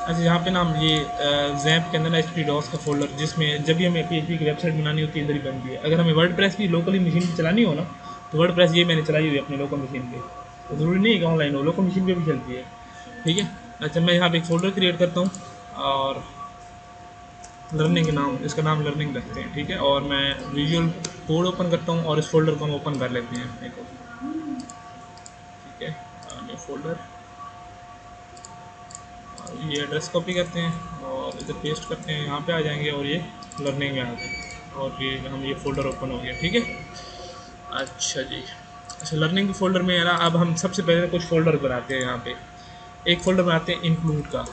अच्छा, यहाँ पे ना हम ये जैम्प के अंदर ना एच पी डॉस का फोल्डर, जिसमें जब भी हमें PHP की वेबसाइट बनानी होती है इधर ही बनती है। अगर हमें वर्डप्रेस भी लोकली मशीन पे चलानी हो ना, तो वर्डप्रेस ये मैंने चलाई हुई है अपनी लोकल मशीन पे, तो ज़रूरी नहीं है कि ऑनलाइन हो, लोकल मशीन पे भी चलती है। ठीक है। अच्छा, मैं यहाँ पे एक फ़ोल्डर क्रिएट करता हूँ और लर्निंग के नाम, इसका नाम लर्निंग रखते हैं। ठीक है। और मैं विजुअल कोड ओपन करता हूँ और इस फोल्डर को हम ओपन कर लेते हैं अपने को। ठीक है। न्यू फोल्डर, ये एड्रेस कॉपी करते हैं और इधर पेस्ट करते हैं, यहाँ पे आ जाएंगे और ये लर्निंग में आ गए और ये हम ये फ़ोल्डर ओपन हो गया। ठीक है। अच्छा जी। अच्छा, लर्निंग के फ़ोल्डर में है ना, अब हम सबसे पहले कुछ फ़ोल्डर बनाते हैं। यहाँ पे एक फ़ोल्डर बनाते हैं इंक्लूड का।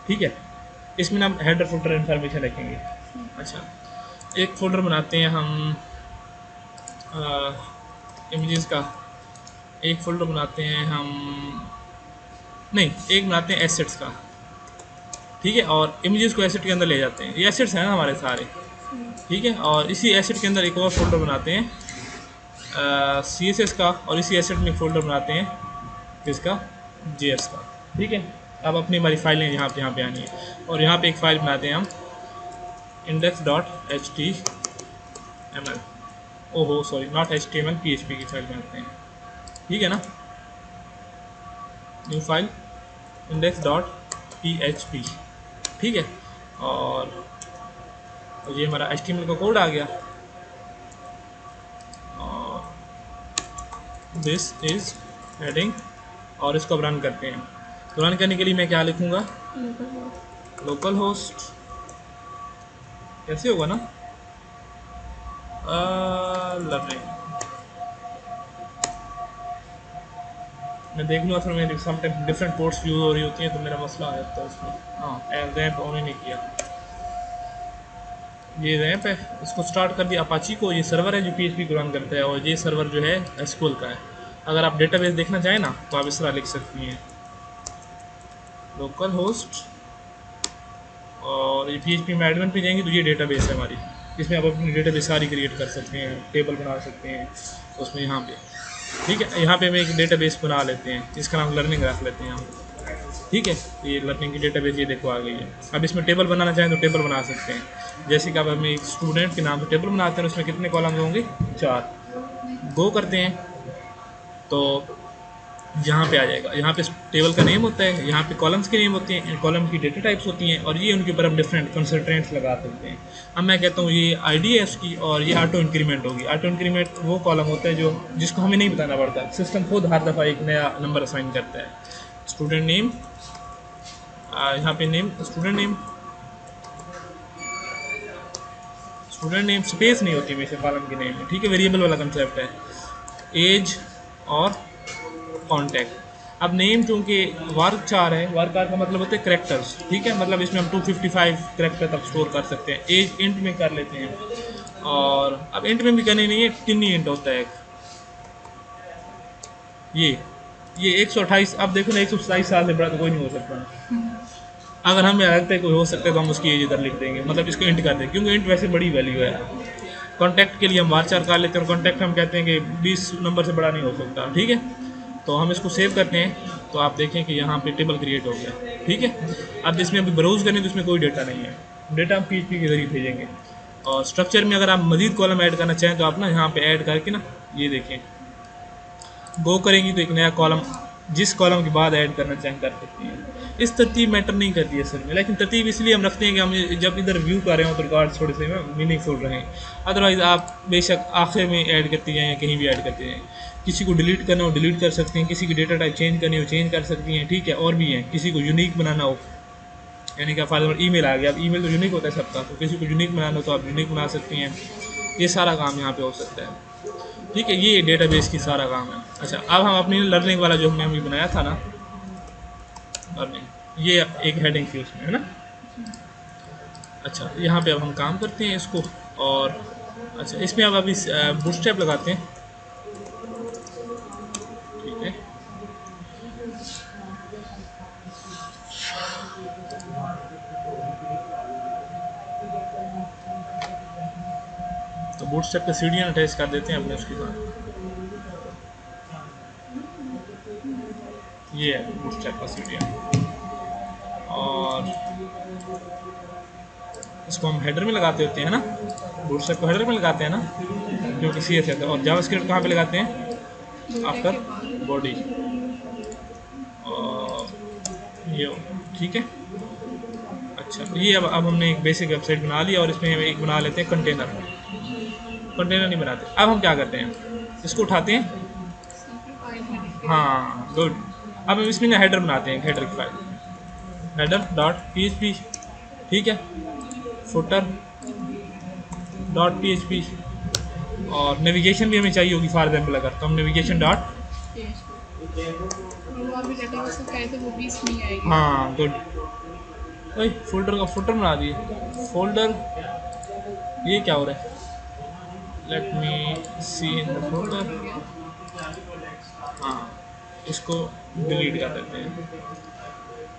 ठीक है। इसमें ना हम हेडर फुटर इन्फॉर्मेशन रखेंगे। अच्छा, एक फ़ोल्डर बनाते हैं हम इमेजेस का, एक फ़ोल्डर बनाते हैं हम, नहीं, एक बनाते हैं एसेट्स का। ठीक है। और इमेजेस को एसेट के अंदर ले जाते हैं, ये एसेट्स हैं ना हमारे सारे। ठीक है। और इसी एसेट के अंदर एक और फोल्डर बनाते हैं CSS का, और इसी एसेट में एक फोल्डर बनाते हैं किसका, JS का। ठीक है। अब अपनी हमारी फाइलें यहाँ पे आनी है और यहाँ पे एक फ़ाइल बनाते हैं हम index.html, ओहो सॉरी, नॉट HTML, PHP की फाइल बनाते हैं। ठीक है ना। New file index.php। ठीक है। और ये हमारा HTML का कोड आ गया और दिस इज़ हेडिंग, और इसको अब रन करते हैं। तो रन करने के लिए मैं क्या लिखूँगा, लोकल होस्ट, कैसे होगा ना, लर्निंग, मैं देख लूँ असल में समटाइम डिफरेंट पोर्ट्स यूज हो रही होती हैं तो मेरा मसला आ जाता है उसमें। हाँ, रैंप ऑन ही नहीं किया, ये रैंप है, इसको स्टार्ट कर दिया अपाची को, ये सर्वर है जो PHP को रन करता है और ये सर्वर जो है SQL का है। अगर आप डेटाबेस देखना चाहें ना तो आप इस तरह लिख सकती हैं, लोकल होस्ट, और ये PHP में एडमिन पे जाएंगे तो ये डेटाबेस है हमारी, इसमें आप अपनी डेटाबेस सारी क्रिएट कर सकते हैं, टेबल बना सकते हैं उसमें यहाँ पे। ठीक है। यहाँ पे हम एक डेटाबेस बना लेते हैं, इसका नाम लर्निंग रख लेते हैं हम। ठीक है। ये लर्निंग की डेटाबेस ये देखो आ गई है। अब इसमें टेबल बनाना चाहें तो टेबल बना सकते हैं, जैसे कि अब हमें एक स्टूडेंट के नाम से टेबल बनाते हैं, उसमें कितने कॉलम होंगे, 4। गो करते हैं तो यहाँ पे आ जाएगा, यहाँ पे टेबल का नेम होता है, यहाँ पे कॉलम्स के नेम होते हैं, कॉलम की डेटा टाइप्स होती हैं और ये उनके ऊपर हम डिफरेंट कंसल्टेंट्स लगा सकते हैं। अब मैं कहता हूँ ये आईडी है उसकी और ये ऑटो इंक्रीमेंट होगी। ऑटो इंक्रीमेंट वो कॉलम होता है जो जिसको हमें नहीं बताना पड़ता, सिस्टम खुद हर दफ़ा एक नया नंबर असाइन करता है। स्टूडेंट नेम, यहाँ पे नेम, स्टूडेंट नेम स्पेस नहीं होती हमेशा कॉलम के नेम में। ठीक है। वेरिएबल वाला कंसेप्ट है। एज और कॉन्टैक्ट। अब नेम चूँकि वर्क 4 है, वर्क 4 का मतलब होता है करेक्टर्स। ठीक है। मतलब इसमें हम 255 करेक्टर तक स्टोर कर सकते हैं। एज इंट में कर लेते हैं, और अब इंट में भी करनी नहीं है, टिनी इंट होता है एक, ये ये 128। अब देखो ना, 127 साल से बड़ा तो कोई नहीं हो सकता। अगर हमें लगता है कोई हो सकता है तो हम उसकी एज इधर लिख देंगे, मतलब इसको इंट कर देंगे, क्योंकि इंट वैसे बड़ी वैल्यू है। कॉन्टैक्ट के लिए हम वार 4 कर लेते हैं और कॉन्टैक्ट हम कहते हैं कि 20 नंबर से बड़ा नहीं हो सकता। ठीक है। तो हम इसको सेव करते हैं तो आप देखें कि यहाँ पे टेबल क्रिएट हो गया। ठीक है। अब इसमें अभी ब्राउज करें तो इसमें कोई डेटा नहीं है, डेटा हम PHP के जरिए भेजेंगे। और स्ट्रक्चर में अगर आप मजीद कॉलम ऐड करना चाहें तो आप ना यहाँ पे ऐड करके ना, ये देखें, गो करेंगी तो एक नया कॉलम, जिस कॉलम के बाद ऐड करना चाहें कर सकती हैं। इस तरतीब मैटर नहीं करती है असल में, लेकिन तरतीब इसलिए हम रखते हैं कि हम जब इधर व्यू कर रहे हो तो रिकॉर्ड थोड़े से मीनिंगफुल रहें। अदरवाइज़ आप बेशक आखिर में ऐड करती जाएँ या कहीं भी ऐड करते जाएँ। किसी को डिलीट करना हो डिलीट कर सकते हैं, किसी की डेटा टाइप चेंज करनी हो चेंज कर सकती हैं। ठीक है। और भी हैं, किसी को यूनिक बनाना हो, यानी कि फॉर एग्जाम्पल ईमेल आ गया, अब ईमेल तो यूनिक होता है सबका, तो किसी को यूनिक बनाना हो तो आप यूनिक बना सकती हैं। ये सारा काम यहाँ पे हो सकता है। ठीक है। ये डेटाबेस की सारा काम है। अच्छा, अब हम अपनी लर्निंग वाला जो हमने अभी बनाया था ना, लर्निंग, ये एक हेडिंग थी उसमें, है ना। अच्छा, यहाँ पे अब हम काम करते हैं इसको, और अच्छा इसमें अब अभी बूटस्ट्रैप लगाते हैं। ठीक है। तो बूटस्ट्रैप पे सीढ़ियाँ अटैच कर देते हैं अपने उसके साथ, ये है बूटस्ट्रैप का सीढ़ियाँ। इसको हम हेडर में लगाते होते हैं ना, बूटस्ट्रैप को हेडर में लगाते हैं ना, क्योंकि CS है। और जावास्क्रिप्ट कहाँ पे लगाते हैं? After body. और ये ठीक है। अच्छा, ये अब हमने एक बेसिक वेबसाइट बना ली और इसमें एक बना लेते हैं कंटेनर। कंटेनर नहीं बनाते। अब हम क्या करते हैं, इसको उठाते हैं, हाँ गुड। अब हम इसमें ना हेडर बनाते हैं, हेडर की फाइल, हेडर डॉट PHP, ठीक है, फुटर डॉट PHP। और नेविगेशन भी हमें चाहिए होगी फॉर एग्जाम्पल, अगर तो हम नेविगेशन डॉट, हाँ गुड। वही फोल्डर का फुटर बना दिए, फोल्डर, ये क्या हो रहा है, let me see in the folder, हाँ इसको डिलीट कर देते हैं,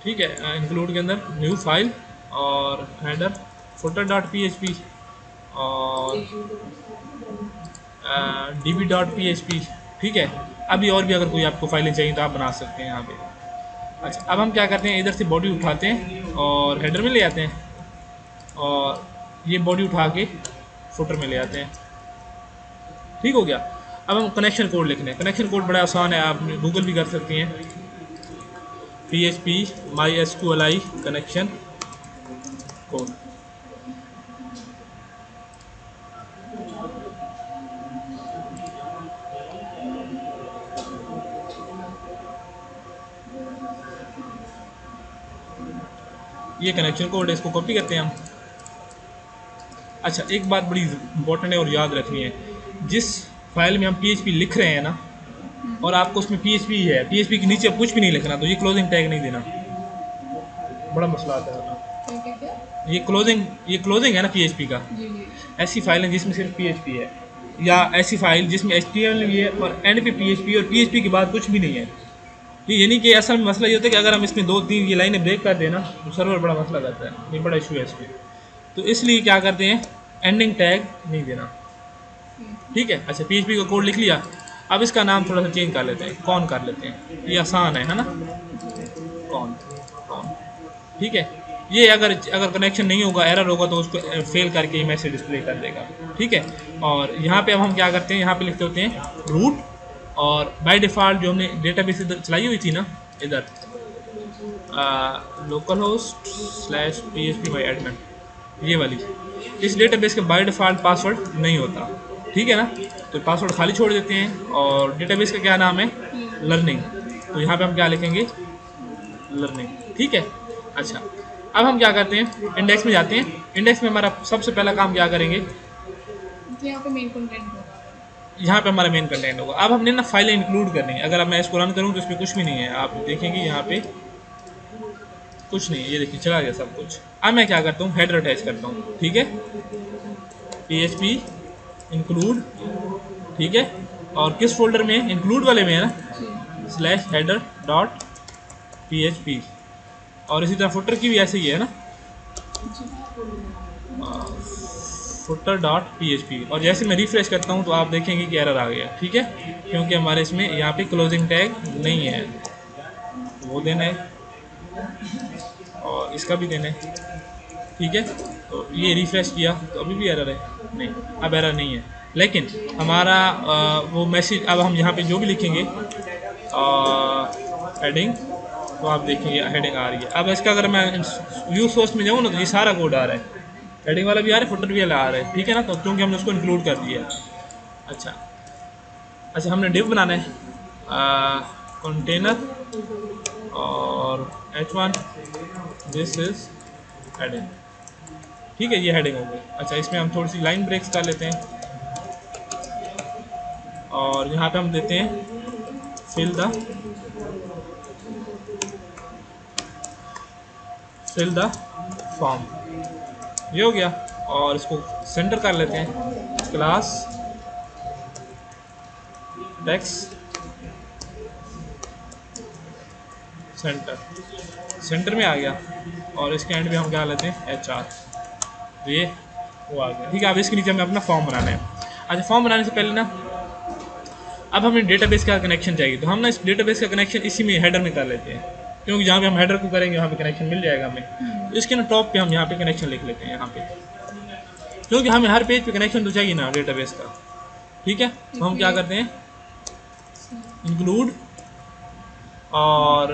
ठीक है। इंक्लूड के अंदर न्यू फाइल और हेडर फुटर डॉट PHP और DB डॉट PHP, ठीक है। अभी और भी अगर कोई आपको फाइलें चाहिए तो आप बना सकते हैं यहाँ पे। अच्छा, अब हम क्या करते हैं, इधर से बॉडी उठाते हैं और हेडर में ले आते हैं, और ये बॉडी उठा के फुटर में ले आते हैं, ठीक हो गया। अब हम कनेक्शन कोड लिखने हैं। कनेक्शन कोड बड़ा आसान है, आप गूगल भी कर सकती हैं, PHP MySQLi कनेक्शन कोड। ये कनेक्शन कोड है, इसको कॉपी करते हैं हम। अच्छा, एक बात बड़ी इंपॉर्टेंट है और याद रखनी है, जिस फाइल में हम PHP लिख रहे हैं ना, और आपको उसमें PHP है, PHP के नीचे अब कुछ भी नहीं लिखना, तो ये क्लोजिंग टैग नहीं देना, बड़ा मसला आता है। ये क्लोजिंग है ना PHP का, ऐसी फाइल है जिसमें सिर्फ PHP है, या ऐसी फाइल जिसमें HTML भी है और एंड पे PHP और PHP के बाद कुछ भी नहीं है। ये यानी कि असल में मसला ये होता है कि अगर हम इसमें 2-3 ये लाइनें ब्रेक कर देना तो सर्वर बड़ा मसला करता है, ये बड़ा इशू है इसमें। तो इसलिए क्या करते हैं, एंडिंग टैग नहीं देना, ठीक है। अच्छा, PHP का कोड लिख लिया, अब इसका नाम थोड़ा सा चेंज कर लेते हैं, कॉन कर लेते हैं, ये आसान है ना, कॉन, ठीक है। ये अगर कनेक्शन नहीं होगा, एरर होगा, तो उसको फेल करके ही मैसेज डिस्प्ले कर देगा, ठीक है। और यहाँ पे अब हम क्या करते हैं, यहाँ पे लिखते होते हैं रूट, और बाय डिफ़ॉल्ट जो हमने डेटाबेस इधर चलाई हुई थी ना, इधर localhost/php my admin, ये वाली, इस डेटाबेस के बाय डिफ़ॉल्ट पासवर्ड नहीं होता, ठीक है ना। तो पासवर्ड खाली छोड़ देते हैं, और डेटाबेस का क्या नाम है, लर्निंग, तो यहाँ पे हम क्या लिखेंगे, लर्निंग, ठीक है। अच्छा, अब हम क्या करते हैं, इंडेक्स में जाते हैं। इंडेक्स में हमारा सबसे पहला काम क्या करेंगे, यहाँ पे मेन कंटेंट होगा, यहाँ पे हमारा मेन कंटेंट होगा। अब हमने ना फाइलें इंक्लूड करनी है। अगर अब मैं इसको रन करूँ तो इसमें कुछ भी नहीं है, आप देखेंगे यहाँ पे कुछ नहीं है, ये देखिए चला गया सब कुछ। अब मैं क्या करता हूँ, हेडर अटैच करता हूँ, ठीक है, PHP इंक्लूड, ठीक है। और किस फोल्डर में, इंक्लूड वाले में है ना, /header डॉट PHP। और इसी तरह फुटर की भी ऐसे ही है ना, फुटर डॉट PHP। और जैसे मैं रिफ्रेश करता हूँ तो आप देखेंगे कि एरर आ गया, ठीक है, क्योंकि हमारे इसमें यहाँ पे क्लोजिंग टैग नहीं है, वो देना है और इसका भी देना है, ठीक है। तो ये रिफ्रेश किया तो अभी भी एरर है, नहीं, अब एरर नहीं है। लेकिन हमारा वो मैसेज, अब हम यहाँ पे जो भी लिखेंगे हेडिंग, तो आप देखेंगे हेडिंग आ रही है। अब इसका अगर मैं व्यू सोर्स में जाऊँ ना, तो ये सारा कोड आ रहा है, हेडिंग वाला भी आ रहा है, फुटर भी आ रहा है, ठीक है ना। तो क्योंकि हमने उसको इंक्लूड कर दिया। अच्छा, हमने डिव बनाना है, कंटेनर और h1, दिस इज हेडिंग, ठीक है, ये हेडिंग हो गई। अच्छा, इसमें हम थोड़ी सी लाइन ब्रेक्स कर लेते हैं, और यहाँ पे हम देते हैं फिल द फॉर्म, ये हो गया। और इसको सेंटर कर लेते हैं, क्लास टेक्स्ट सेंटर में आ गया। और इसके एंड में हम क्या लेते हैं, HR, तो ये वो आ गया, ठीक है। अब इसके नीचे हमें अपना फॉर्म बनाना है। अच्छा, फॉर्म बनाने से पहले ना, अब हमें डेटाबेस का कनेक्शन चाहिए, तो हम ना इस डेटाबेस का कनेक्शन इसी में हेडर में कर लेते हैं, क्योंकि जहाँ पे हम हेडर को करेंगे वहाँ पे कनेक्शन मिल जाएगा हमें। तो इसके ना टॉप पे हम यहाँ पे कनेक्शन लिख लेते हैं, यहाँ पे क्योंकि हमें हर पेज पे कनेक्शन तो चाहिए ना डेटाबेस का। ठीक है, तो हम क्या करते हैं, इंक्लूड, और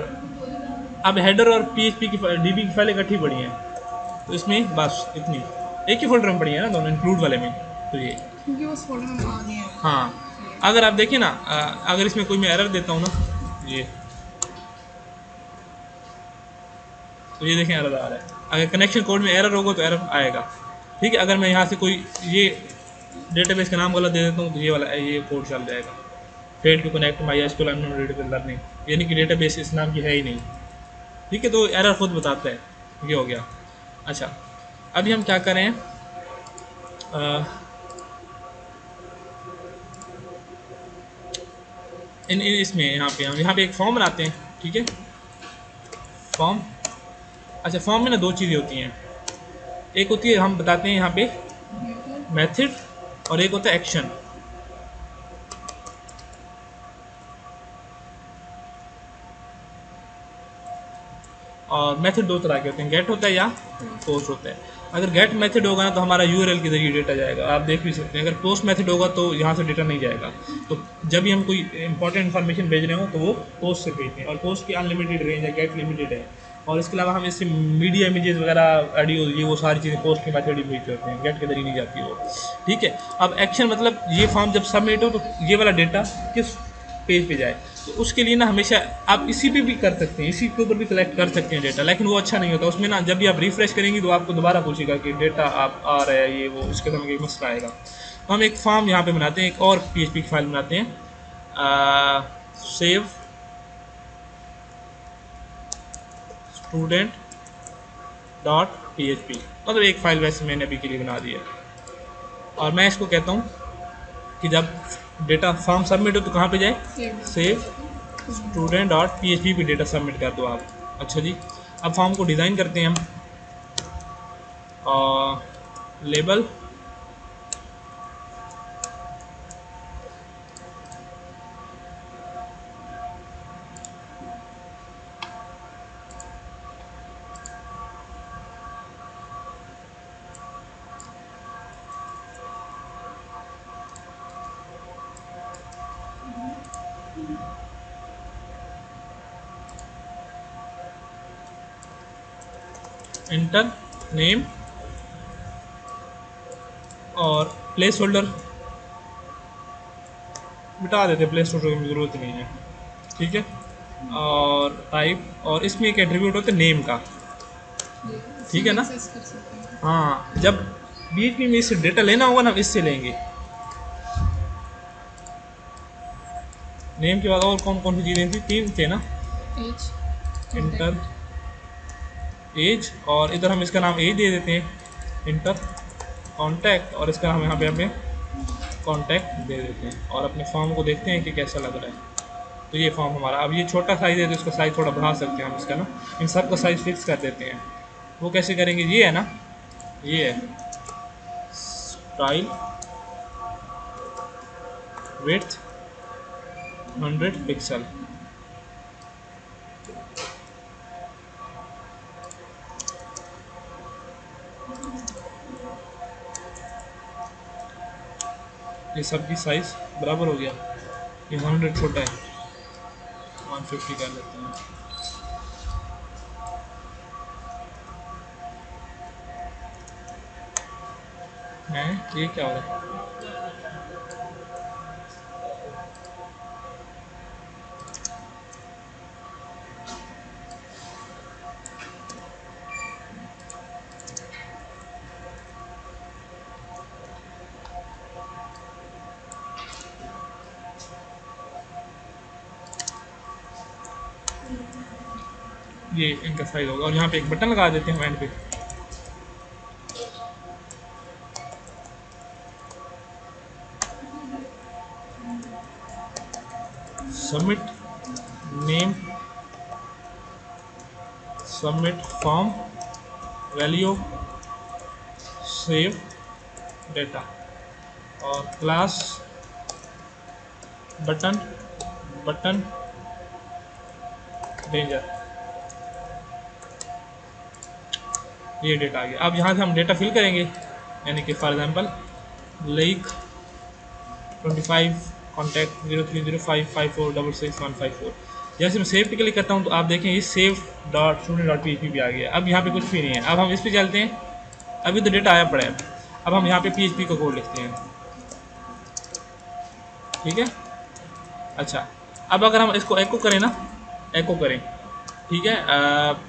अब हेडर और पीएचपी की डीबी की फाइल इकट्ठी पड़ी हैं, तो इसमें बस इतनी एक ही फोल्डर में पड़ी है ना दोनों, इंक्लूड वाले में। तो ये क्योंकि वो फोल्डर में आ गया है। हाँ, अगर आप देखिए ना, अगर इसमें कोई मैं एरर देता हूँ ना, ये तो ये देखें एरर आ रहा है। अगर कनेक्शन कोड में एरर होगा तो एरर आएगा। ठीक है, अगर मैं यहाँ से कोई ये डेटाबेस का नाम गलत दे देता हूँ तो ये वाला ये कोड चल जाएगा, fail to connect MySQL database learning, यानी कि डेटाबेस इस नाम की है ही नहीं। ठीक है, तो एरर खुद बताता है। ये हो गया। अच्छा, अभी हम क्या करें, इन इसमें यहाँ पे एक फॉर्म बनाते हैं। ठीक है, फॉर्म। अच्छा, फॉर्म में ना दो चीज़ें होती हैं, एक होती है हम बताते हैं यहाँ पे मेथड, और एक होता है एक्शन। और मेथड दो तरह के होते हैं, गेट होता है या पोस्ट होता है। अगर गेट मेथड होगा ना तो हमारा यूआरएल के जरिए डेटा जाएगा, आप देख भी सकते हैं। अगर पोस्ट मेथड होगा तो यहाँ से डेटा नहीं जाएगा। तो जब भी हम कोई इंपॉर्टेंट इन्फॉर्मेशन भेज रहे हो तो वो पोस्ट से भेजते हैं, और पोस्ट की अनलिमिटेड रेंज है, गेट लिमिटेड है। और इसके अलावा हम इससे मीडिया इमेजेस वगैरह, ऑडियो, ये वो सारी चीज़ें पोस्ट के मेथड ही भेजते होते हैं, गेट के जरिए नहीं जाती वो। ठीक है, अब एक्शन मतलब ये फॉर्म जब सबमिट हो तो ये वाला डेटा किस पेज पे जाए, तो उसके लिए ना हमेशा आप इसी पे भी कर सकते हैं, इसी के ऊपर भी कलेक्ट कर सकते हैं डेटा, लेकिन वो अच्छा नहीं होता उसमें ना। जब भी आप रिफ्रेश करेंगे तो आपको दोबारा पूछेगा कि डेटा आप आ रहा है, ये वो, उसके समय एक मसला आएगा। तो हम एक फॉर्म यहाँ पे बनाते हैं, एक और पीएचपी की फाइल बनाते हैं, सेव स्टूडेंट डॉट पीएचपी, मतलब एक फ़ाइल वैसे मैंने अभी के लिए बना दी है। और मैं इसको कहता हूँ कि जब डेटा फॉर्म सबमिट हो तो कहाँ पे जाए, सेव स्टूडेंट डॉट पीएचपी पे डेटा सबमिट कर दो आप। अच्छा जी, अब फॉर्म को डिज़ाइन करते हैं हम, और लेबल, इंटर नेम, और प्लेस होल्डर मिटा देते, प्लेस होल्डर की ज़रूरत नहीं है। ठीक है, और टाइप, और इसमें एक एट्रीब्यूट होता है नेम का। ठीक है ना, एक्सेस कर सकते हैं। हाँ, जब बीच में इससे डेटा लेना होगा ना हम इससे लेंगे। नेम के बाद और कौन कौन सी चीज़ें थी, तीन थे ना, एज, इंटर एज, और इधर हम इसका नाम एज दे देते हैं, इंटर कॉन्टैक्ट, और इसका हम यहाँ पे हमें कॉन्टैक्ट दे देते हैं। और अपने फॉर्म को देखते हैं कि कैसा लग रहा है। तो ये फॉर्म हमारा, अब ये छोटा साइज़ है तो इसका साइज़ थोड़ा बढ़ा सकते हैं हम इसका ना, इन सब का साइज़ फिक्स कर देते हैं। वो कैसे करेंगे, ये है ना, ये है स्टाइल विड्थ 100 पिक्सल। ये सब की साइज़ बराबर हो गया, ये 100 छोटा है, 150 कर लेते हैं। हैं, ये क्या हो रहा है, ये इनका साइज होगा। और यहाँ पे एक बटन लगा देते हैं एंड पे, submit name, submit form, value, save data, और क्लास बटन, बटन डेंजर। ये डेटा आ गया। अब यहाँ से हम डेटा फिल करेंगे, यानी कि फॉर एग्जांपल लाइक 25 कॉन्टैक्ट 030554666154। जैसे मैं सेव पे क्लिक करता हूँ तो आप देखें ये save dot student dot PHP भी आ गया। अब यहाँ पे कुछ भी नहीं है। अब हम इस पे चलते हैं। अभी तो डेटा आया पड़ा है। अब हम यहाँ पे PHP का कोड लिखते हैं, ठीक है। अच्छा, अब अगर हम इसको एको करें ना, एको करें, ठीक है।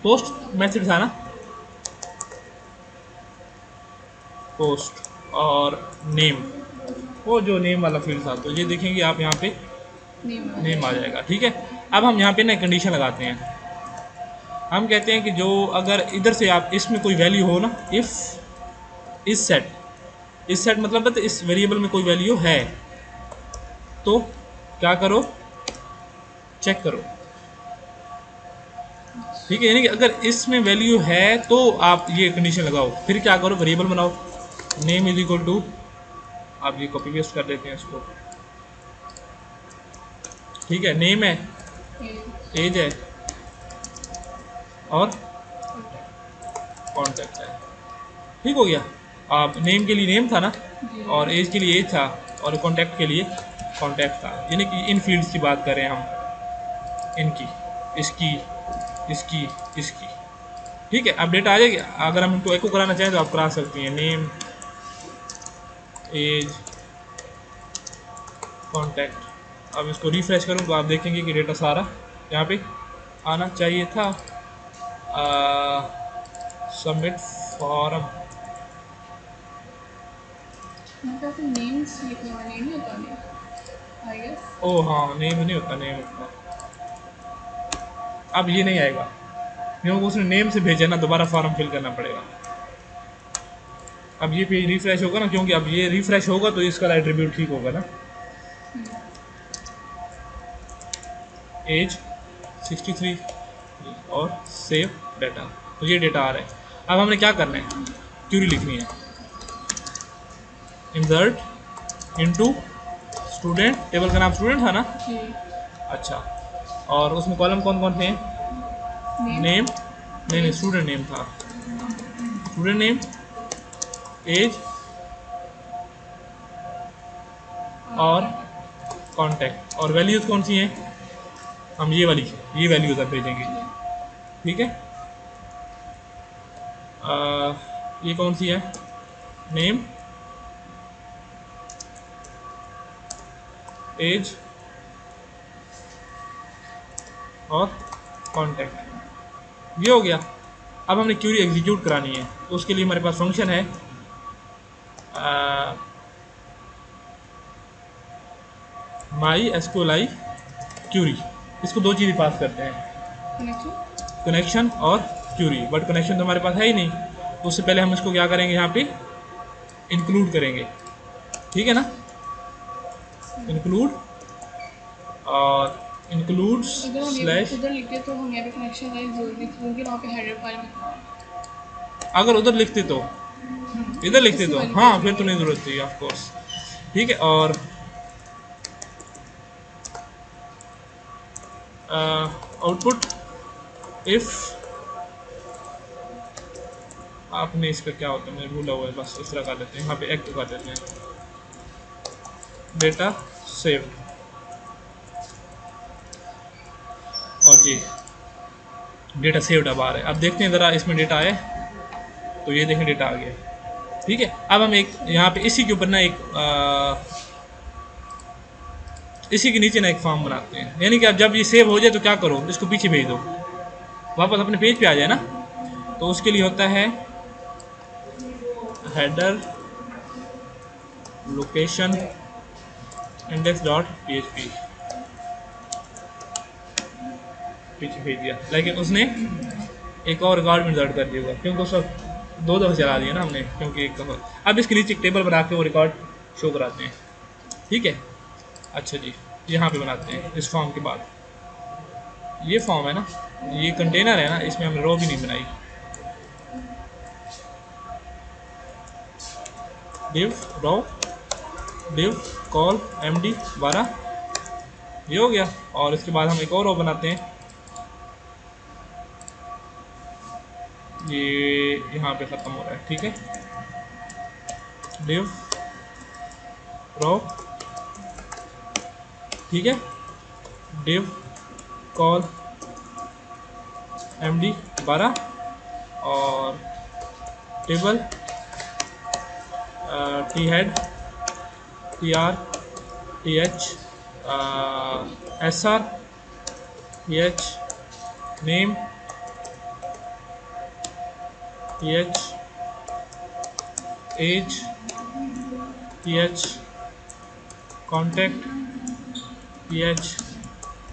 पोस्ट मैसेज था ना, पोस्ट और नेम, वो जो नेम वाला फील्ड था, तो ये देखेंगे आप यहाँ पे नेम आ जाएगा, ठीक है। अब हम यहाँ पे ना कंडीशन लगाते हैं। हम कहते हैं कि जो अगर इधर से आप इसमें कोई वैल्यू हो ना, इफ़ इस सेट मतलब है इस वेरिएबल में कोई वैल्यू है तो क्या करो, चेक करो, ठीक है। यानी कि अगर इसमें वैल्यू है तो आप ये कंडीशन लगाओ, फिर क्या करो, वेरिएबल बनाओ, नेम इज इक्वल टू, आप ये कॉपी पेस्ट कर देते हैं इसको, ठीक है। नेम है, एज है और कॉन्टैक्ट है, ठीक हो गया। आप नेम के लिए नेम था ना, और एज के लिए एज था, और कॉन्टैक्ट के लिए कॉन्टैक्ट था। यानी कि इन फील्ड्स की बात करें हम, इनकी, इसकी, इसकी, इसकी, ठीक है। अब डेटा आ जाएगी। अगर हम इनको एको कराना चाहें तो आप करा सकती हैं, नेम एज कॉन्टैक्ट। अब इसको रिफ्रेश करूँ तो आप देखेंगे कि डेटा सारा यहाँ पे आना चाहिए था। सबमिट फॉर्म, नेम्स लिखने वाले नहीं होता नहीं, आई गेस। ओ हाँ, नेम नहीं होता, नेम होता। अब ये नहीं आएगा क्योंकि उसने नेम से भेजा ना, दोबारा फॉर्म फिल करना पड़ेगा। अब ये पेज रिफ्रेश होगा ना, क्योंकि अब ये रिफ्रेश होगा तो इसका एट्रीब्यूट ठीक होगा ना। एज 63 और सेव डाटा, तो ये डेटा आ रहा है। अब हमने क्या करना है, क्यूरी लिखनी है, इंसर्ट इनटू स्टूडेंट, टेबल का नाम स्टूडेंट था ना, जी। अच्छा। और उसमें कॉलम कौन कौन थे, नेम, नहीं स्टूडेंट नेम था, स्टूडेंट नेम, एज और कॉन्टैक्ट, और वैल्यूज़ कौन सी हैं, हम ये वाली, ये वैल्यूज़ अब भेजेंगे, ठीक है। ये कौन सी है, नेम, एज और कॉन्टैक्ट, ये हो गया। अब हमने क्यूरी एग्जीक्यूट करानी है, तो उसके लिए हमारे पास फंक्शन है माई एसक्यूएल क्यूरी। इसको दो चीज़ें पास करते हैं, कनेक्शन और क्यूरी, बट कनेक्शन तो हमारे पास है ही नहीं, तो उससे पहले हम इसको क्या करेंगे, यहाँ पे इंक्लूड करेंगे, ठीक है ना। इंक्लूड और इंक्लूड स्लैश, उधर लिखते तो हम यहाँ पे कनेक्शन लाइन जरूरी थी, क्योंकि वहाँ पे हेडर फाइल में था। अगर उधर लिखते तो, इधर लिखते तो हाँ, फिर तो नहीं ज़रूरत थी ऑफ कोर्स, ठीक है। और आउटपुट इफ, आपने इसका क्या होता है मुझे भूला हुआ है, बस इस तरह कर देते हैं, यहाँ पे एक्ट कर देते हैं, डेटा सेव, और जी डेटा सेव्ड अब आ रहा है। अब देखते हैं ज़रा इसमें डेटा आए, तो ये देखें डेटा आ गया, ठीक है। अब हम एक यहाँ पे इसी के ऊपर ना एक इसी के नीचे ना एक फॉर्म बनाते हैं, यानी कि अब जब ये सेव हो जाए तो क्या करो, इसको पीछे भेज दो, वापस अपने पेज पे आ जाए ना। तो उसके लिए होता है header location index dot PHP, पीछे भेज दिया, लेकिन उसने एक और रिकॉर्ड में इंसर्ट कर दिया होगा, क्योंकि उसको दो दफ़ा चला दिया ना हमने, क्योंकि एक दफ़ा। अब इसके नीचे एक टेबल बना के वो रिकॉर्ड शो कराते हैं, ठीक है। अच्छा जी, यहाँ पे बनाते हैं इस फॉर्म के बाद, ये फॉर्म है ना, ये कंटेनर है ना, इसमें हमने रो भी नहीं बनाई, div रो div कॉल md 12, ये हो गया। और इसके बाद हम एक और रो बनाते हैं, ये यहाँ पे ख़त्म हो रहा है, ठीक है। div raw, ठीक है, div call md 12 और table t head tr th sr th name th age th contact th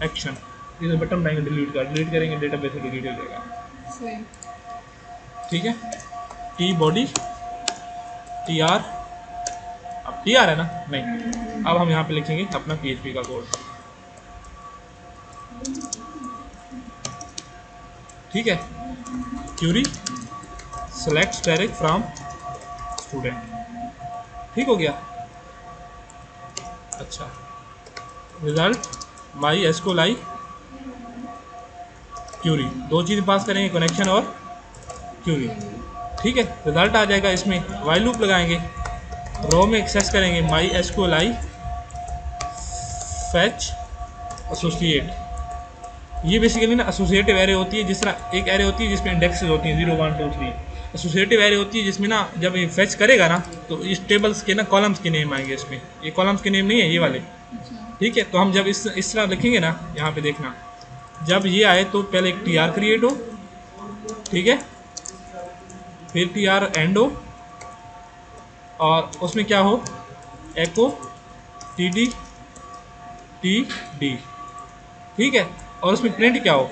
action। इसे बटन बनाएंगे डिलीट करेंगे, डेटाबेस से डिलीट हो जाएगा। सही। ठीक है, टी बॉडी टी आर, अब टी आर है ना, नहीं, अब हम यहाँ पे लिखेंगे अपना PHP का कोड। ठीक है, query select direct from student, ठीक हो गया। अच्छा, रिजल्ट माई एसक्यूएल क्यूरी, दो चीज़ पास करेंगे, कनेक्शन और क्यूरी। ठीक है, रिजल्ट आ जाएगा। इसमें वाइल लूप लगाएंगे, रो में एक्सेस करेंगे माई एसक्यूएल फैच एसोसिएट। ये बेसिकली ना एसोसिएटिव एरे होती है, जिस तरह एक एरे होती है जिसमें इंडेक्सेस होती हैं 0 1 2 3, एसोसिएटिव एरे होती है जिसमें ना जब ये फैच करेगा ना तो इस टेबल्स के ना कॉलम्स के नेम आएंगे इसमें। ये कॉलम्स के नेम नहीं है ये वाले। ठीक है, तो हम जब इस तरह लिखेंगे ना, यहाँ पे देखना, जब ये आए तो पहले एक टी आर क्रिएट हो, ठीक है, फिर टी आर एंड हो, और उसमें क्या हो, एको टी डी टी डी, ठीक है, और उसमें प्रिंट क्या हो,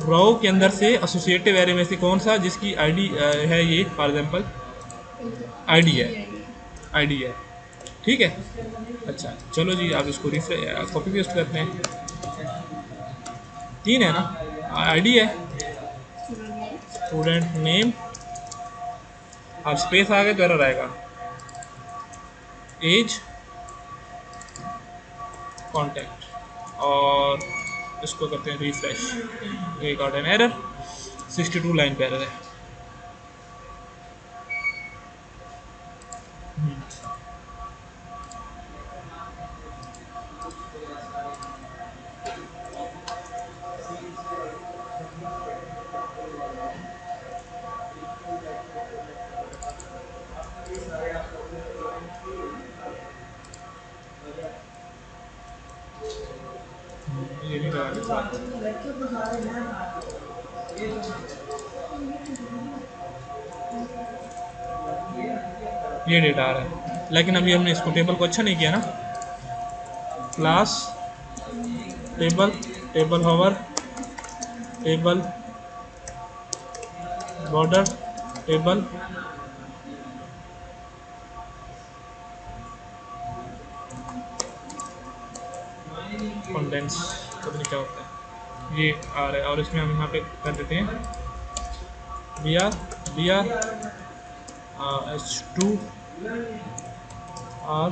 रो के अंदर से एसोसिएटिव एरे में से कौन सा जिसकी आईडी है, ये फॉर एग्जांपल आईडी है, ठीक है। अच्छा चलो जी, आप इसको कॉपी पेस्ट करते हैं, 3 है ना, आईडी है, स्टूडेंट नेम, अब स्पेस आ गए तो एरर आएगा, एज कॉन्टैक्ट, और इसको करते हैं रिफ्रेश, ये गॉट एन एरर, 62 लाइन पे एरर है। ये नहीं लगा के साथ, ये डेटा आ रहा है, लेकिन अभी हमने इसको टेबल को अच्छा नहीं किया ना। Class table, table hover, table border, table condense, पता नहीं क्या होता है, ये आ रहा है। और इसमें हम यहाँ पे कर देते हैं br h2 r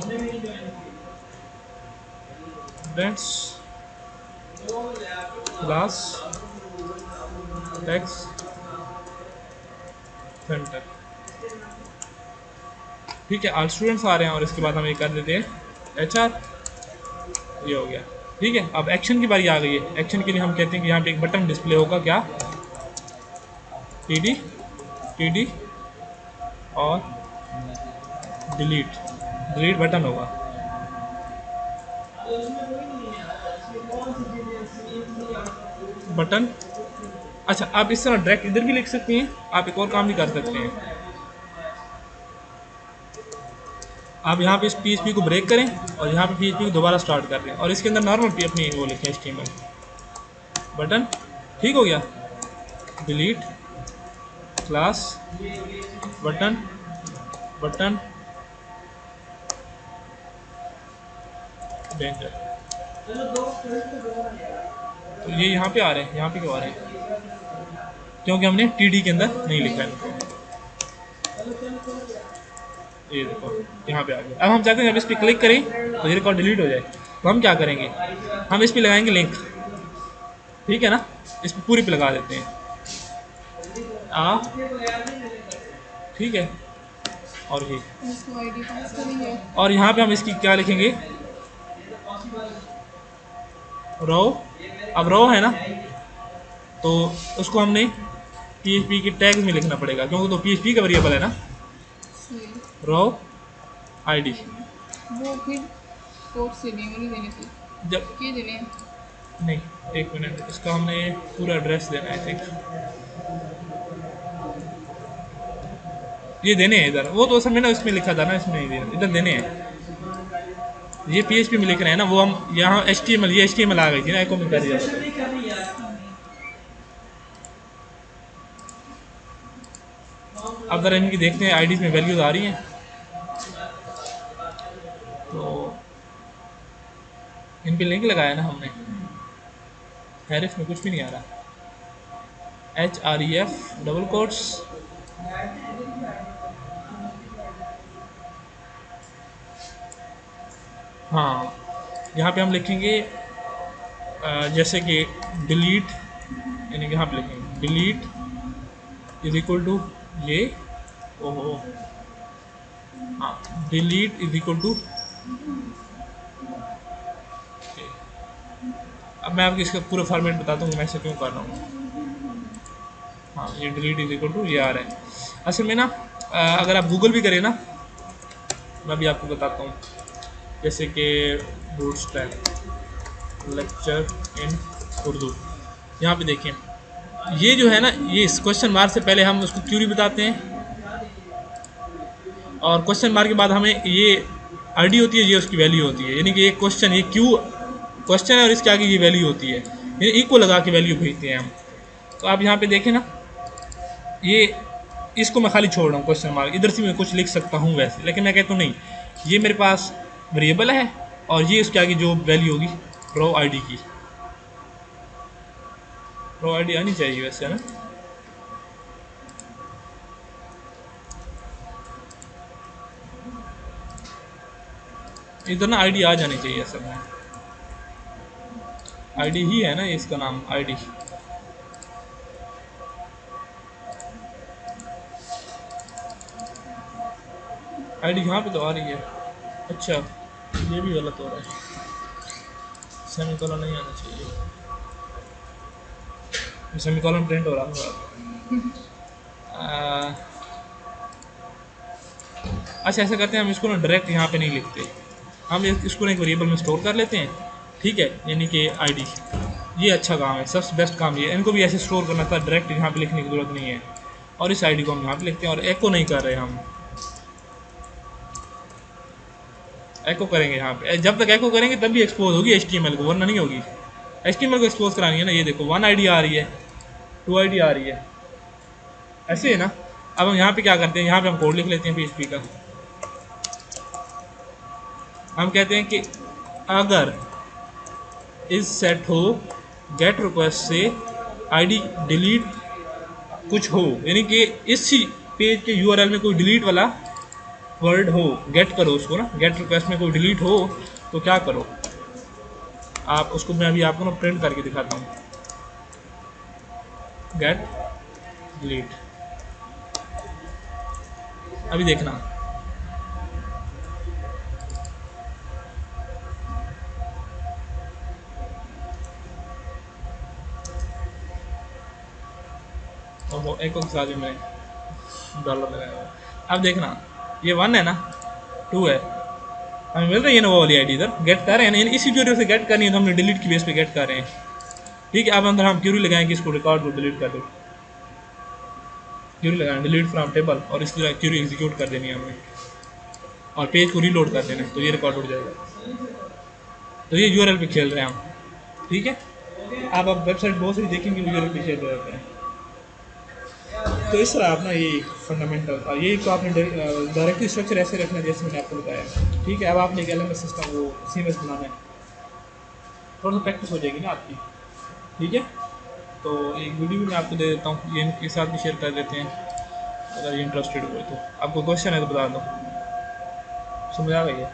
students class text centre, ठीक है, ऑल स्टूडेंट्स आ रहे हैं। और इसके बाद हम ये कर देते हैं HR, ये हो गया। ठीक है, अब एक्शन की बारी आ गई है। एक्शन के लिए हम कहते हैं कि यहाँ पे एक बटन डिस्प्ले होगा, क्या, TD और डिलीट बटन होगा। बटन, अच्छा आप इस तरह डायरेक्ट इधर भी लिख सकते हैं, आप एक और काम भी कर सकते हैं, आप यहाँ पे इस PHP को ब्रेक करें और यहाँ पे PHP को दोबारा स्टार्ट कर दें और इसके अंदर नॉर्मल अपनी वो लिखें HTML बटन, ठीक हो गया। डिलीट क्लास बटन डेंजर, तो ये यहाँ पे आ रहे हैं, यहाँ पे क्यों आ रहे हैं, क्योंकि हमने TD के अंदर नहीं लिखा है। ये देखो यहाँ पे आ गया। अब हम चाहते हैं जब इस पर क्लिक करें तो ये रिकॉर्ड डिलीट हो जाए, तो हम क्या करेंगे, हम इस पर लगाएंगे लिंक, ठीक है ना, इस पर पूरी पे लगा देते हैं ठीक है। और ये, इसको आईडी पास करेंगे। और यहाँ पे हम इसकी क्या लिखेंगे, रो। अब रो है ना, तो उसको हमने PHP के टैग्स में लिखना पड़ेगा, क्योंकि तो PHP का वेरिएबल है ना, सही। रो आईडी। वो फिर कोड से नहीं नहीं देने थे, जब क्या देने हैं? नहीं, एक मिनट, इसका हमने पूरा एड्रेस देना है, थिंक ये देने हैं इधर, वो तो असल में ना इसमें लिखा था ना, इसमें नहीं देना, इधर देने हैं। ये PHP में लिख रहे हैं ना, वो हम यहाँ HTML, ये HTML आ गई थी ना, एको में कर दिया था। अब जरा इनकी देखते हैं आईडीज में वैल्यूज आ रही हैं, तो इन पे लिंक लगाया ना हमने, हैरिफ में कुछ भी नहीं आ रहा, HREF डबल कोट्स, हाँ यहाँ पे हम लिखेंगे जैसे कि डिलीट, यानी कि यहाँ पे लिखेंगे डिलीट इज इक्वल टू ये, ओहो हाँ, डिलीट इज इक्वल टू, अब मैं आपको इसका पूरा फॉर्मेट बताता हूँ मैं ऐसे क्यों कर रहा हूँ। हाँ, ये डिलीट इज इक्वल टू ये आ रहा है। असल में ना अगर आप गूगल भी करें ना, मैं भी आपको बताता हूँ, जैसे कि बूटस्ट्रैप लेक्चर इन उर्दू, यहाँ पे देखें, ये जो है ना, ये इस क्वेश्चन मार्क से पहले हम उसको क्यूरी बताते हैं, और क्वेश्चन मार्क के बाद हमें ये आईडी होती है, ये उसकी वैल्यू होती है, यानी कि ये क्वेश्चन, ये क्यू क्वेश्चन है और इसके आगे ये वैल्यू होती है, ये इक्वल लगा के वैल्यू भेजते हैं हम। तो आप यहाँ पे देखें ना, ये इसको मैं खाली छोड़ रहा हूँ क्वेश्चन मार्क, इधर से मैं कुछ लिख सकता हूँ वैसे, लेकिन मैं कहता हूँ नहीं, ये मेरे पास वेरिएबल है और ये उसके आगे जो वैल्यू होगी रो आईडी की, रो आईडी आनी चाहिए वैसे, है ना। इधर ना आईडी आ जानी चाहिए असल में, आईडी ही है ना ये, इसका नाम आईडी, आईडी यहाँ पे तो आ रही है। अच्छा, ये भी गलत हो रहा है, सेमीकोलन नहीं आना चाहिए, सेमीकोलन प्रिंट हो रहा है। अच्छा, ऐसा करते हैं, हम इसको ना डायरेक्ट यहाँ पे नहीं लिखते, हम इसको ना एक वेरिएबल में स्टोर कर लेते हैं, ठीक है, यानी कि आईडी, ये अच्छा काम है, सबसे बेस्ट काम ये, इनको भी ऐसे स्टोर करना था, डायरेक्ट यहाँ पे लिखने की जरूरत नहीं है, और इस आईडी को हम यहाँ पे लिखते हैं, और एको नहीं कर रहे हम, एको करेंगे यहाँ पे, जब तक एको करेंगे तब भी एक्सपोज होगी HTML को, वरना नहीं होगी। HTML को एक्सपोज करानी है ना, ये देखो 1 आईडी आ रही है, 2 आईडी आ रही है, ऐसे है ना। अब हम यहाँ पे क्या करते हैं, यहाँ पे हम कोड लिख लेते हैं PHP का, हम कहते हैं कि अगर इस सेट हो गेट रिक्वेस्ट से आईडी डिलीट कुछ हो, यानी कि इसी पेज के URL में कोई डिलीट वाला वर्ड हो, गेट करो उसको ना, गेट रिक्वेस्ट में कोई डिलीट हो तो क्या करो आप उसको, मैं अभी आपको ना प्रिंट करके दिखाता हूँ, गेट डिलीट, अभी देखना, और एक और साथ में डॉलर लगाया हुआ, अब देखना ये 1 है ना, 2 है, हमें मिल रही है ना वो वाली आईडी, इधर गेट कर रहे हैं ना, इसी जरिए से गेट करनी है, तो हमने डिलीट की बेस पे गेट कर रहे हैं, ठीक है। अब अंदर हम क्यूरी लगाएंगे, इसको रिकॉर्ड को डिलीट कर दो, क्यूरी लगाएंगे डिलीट फ्रॉम टेबल, और इस तरह क्यूरी एग्जीक्यूट कर देनी है हमने, और पेज को रीलोड कर देना है, तो ये रिकॉर्ड उठ जाएगा। तो ये URL पे खेल रहे हैं हम, ठीक है। आप वेबसाइट बहुत सारी देखेंगे URL पे खेल रहे हैं, तो इस तरह अपना ये फंडामेंटल था, ये तो आपने डायरेक्टली स्ट्रक्चर ऐसे रखना जैसे मैंने आपको बताया, ठीक है। अब आपने एक LMS सिस्टम वो CMS बनाना है, थोड़ा सा प्रैक्टिस हो जाएगी ना आपकी, ठीक है। तो एक वीडियो भी मैं आपको दे देता हूँ, ये इनके साथ भी शेयर कर देते हैं, अगर ये इंटरेस्टेड हो तो। आपको क्वेश्चन है तो बता दो, समझ आ गई है।